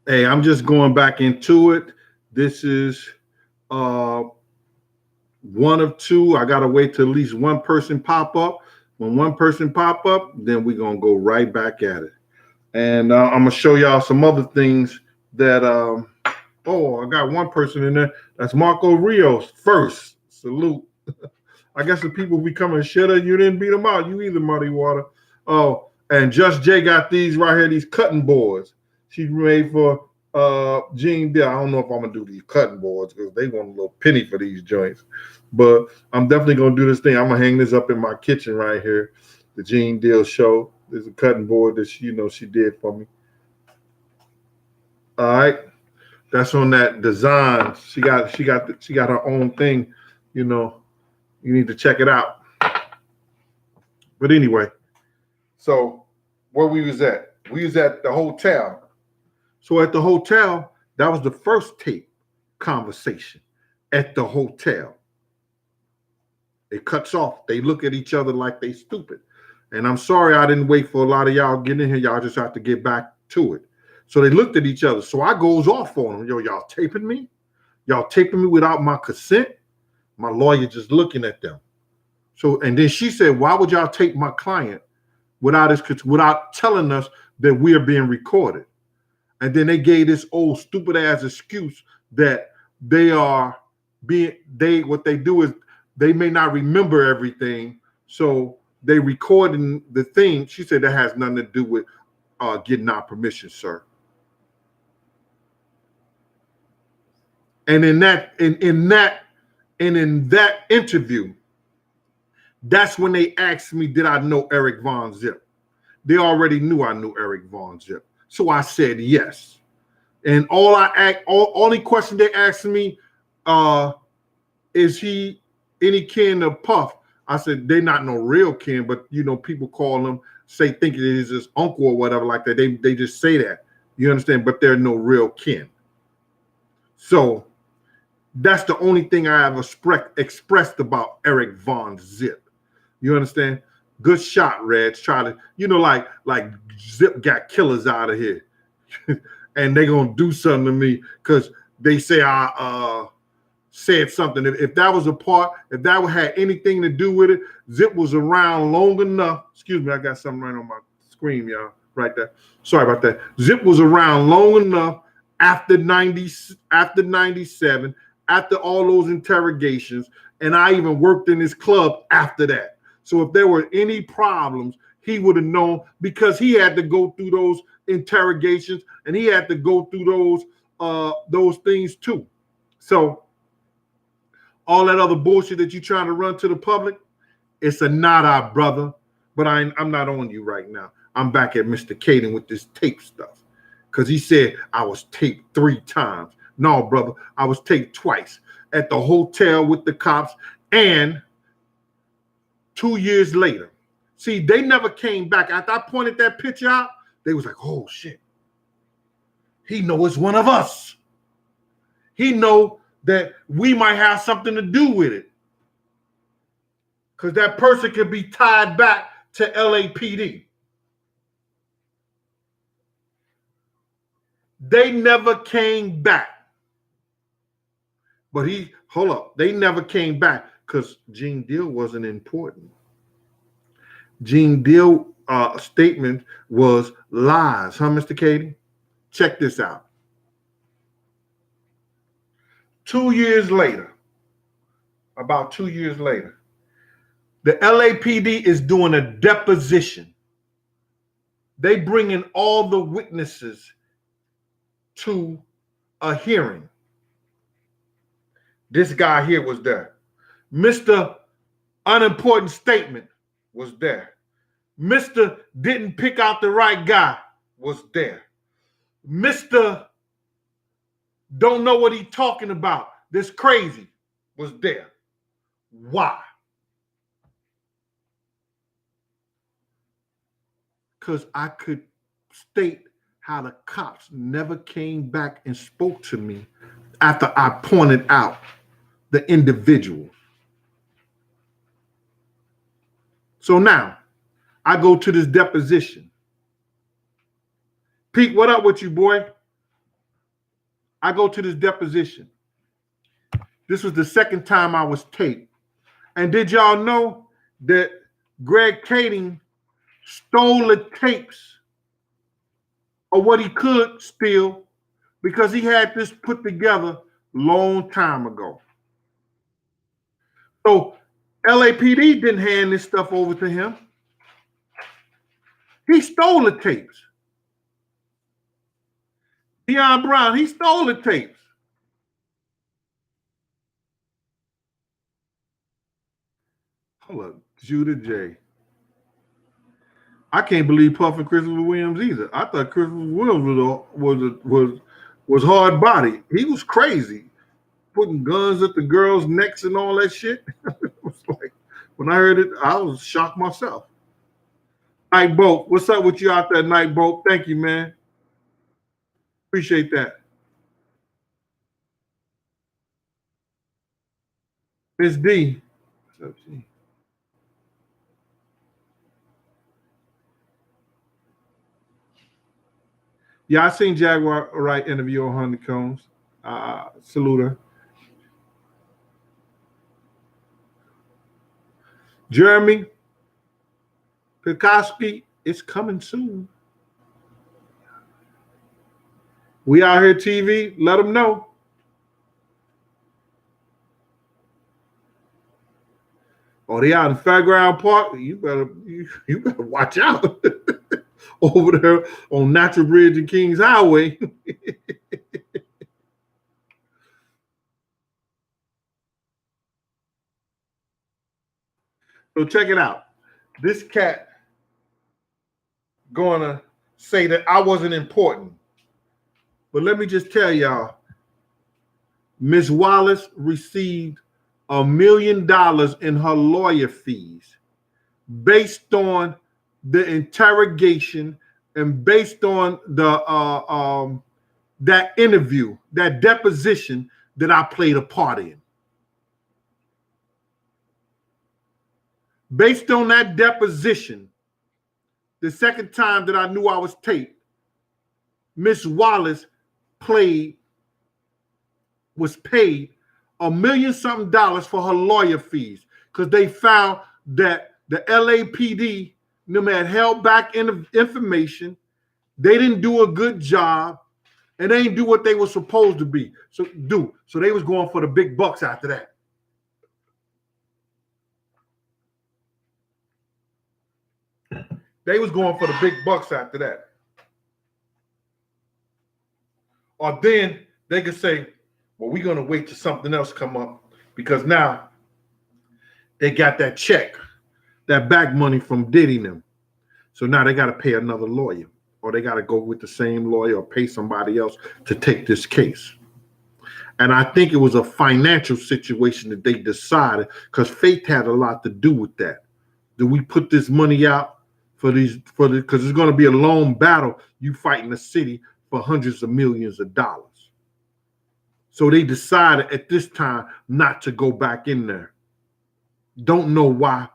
Hey, I'm just going back into it. This is uh, one of two. I gotta wait till at least one person pop up. When one person pop up, then we're gonna go right back at it. And I'm gonna show y'all some other things that. Oh, I got one person in there. That's Marco Rios first. Salute. I guess the people becoming shitter. You didn't beat them out. You either, Muddy Water. Oh, and Just Jay got these right here. These cutting boards. She made for Gene Deal. I don't know if I'm gonna do these cutting boards because they want a little penny for these joints. But I'm definitely gonna do this thing. I'm gonna hang this up in my kitchen right here. The Gene Deal show. There's a cutting board that she did for me. All right. That's on that design. She got her own thing, you know. You need to check it out. But anyway, so where we was at? We was at the hotel. So at the hotel, that was the first tape conversation at the hotel. It cuts off. They look at each other like they stupid. And I'm sorry I didn't wait for a lot of y'all getting in here. Y'all just have to get back to it. So they looked at each other. So I goes off on them. Yo, y'all taping me? Y'all taping me without my consent? My lawyer just looking at them. So, and then she said, why would y'all tape my client without telling us that we are being recorded? And then they gave this old stupid ass excuse that what they do is they may not remember everything. So they recording the thing. She said that has nothing to do with getting our permission, sir. And in that interview, that's when they asked me, did I know Eric Von Zip? They already knew I knew Eric Von Zip. So I said yes. And only question they asked me, is he any kin of Puff? I said, they're not no real kin, but people call him, think it is his uncle or whatever like that. They just say that. You understand? But they're no real kin. So that's the only thing I have expressed about Eric Von Zip. You understand? Good shot, Reds. Try to, like Zip got killers out of here. And they gonna do something to me because they say I said something. If that was a part, if that had anything to do with it, Zip was around long enough. Excuse me, I got something right on my screen, y'all, right there. Sorry about that. Zip was around long enough after 97, after all those interrogations, and I even worked in his club after that. So if there were any problems, he would have known because he had to go through those interrogations and he had to go through those things too. So all that other bullshit that you're trying to run to the public, it's a nada, brother. But I'm not on you right now. I'm back at Mr. Kading with this tape stuff. Because he said I was taped 3 times. No, brother, I was taped twice at the hotel with the cops and 2 years later. See, they never came back. After I pointed that picture out, they was like, oh, shit. He know it's one of us. He know that we might have something to do with it. Because that person could be tied back to LAPD. They never came back. But hold up, they never came back because Gene Deal wasn't important. Gene Deal statement was lies, huh, Mr. Kading? Check this out. 2 years later, about 2 years later, the LAPD is doing a deposition. They bring in all the witnesses to a hearing. This guy here was there. Mr. Unimportant Statement was there. Mr. Didn't pick out the right guy was there. Mr. Don't know what he's talking about. This crazy was there. Why? Because I could state how the cops never came back and spoke to me after I pointed out the individual. So now I go to this deposition. Pete, what up with you, boy? I go to this deposition. This was the second time I was taped. And did y'all know that Greg Kading stole the tapes of what he could steal because he had this put together long time ago. So LAPD didn't hand this stuff over to him. He stole the tapes. Deion Brown, he stole the tapes. Hold up, Judah J. I can't believe Puff and Christopher Williams either. I thought Christopher Williams was hard body. He was crazy, putting guns at the girls' necks and all that shit. It was like, when I heard it, I was shocked myself. Night Boat, what's up with you out there, Night Boat? Thank you, man. Appreciate that. Miss D. What's up, G? Yeah, I seen Jaguar Wright interview on Honeycombs. Salute her. Jeremy Pekoski, it's coming soon. We out here TV, let them know. Oh, they out in Fairground Park. You better watch out over there on Natural Bridge and Kings Highway. So check it out. This cat gonna say that I wasn't important. But let me just tell y'all, Miss Wallace received $1 million in her lawyer fees based on the interrogation and based on the that interview, that deposition that I played a part in. Based on that deposition, the second time that I knew I was taped, Miss Wallace was paid $1 million something for her lawyer fees because they found that the LAPD them had held back information. They didn't do a good job, and they didn't do what they were supposed to be. So they was going for the big bucks after that. They was going for the big bucks after that. Or then they could say, well, we're going to wait till something else come up because now they got that check, that back money from Diddy and them. So now they got to pay another lawyer, or they got to go with the same lawyer or pay somebody else to take this case. And I think it was a financial situation that they decided because Faith had a lot to do with that. Do we put this money out because it's going to be a long battle. You fighting the city for hundreds of millions of dollars. So they decided at this time not to go back in there. Don't know why.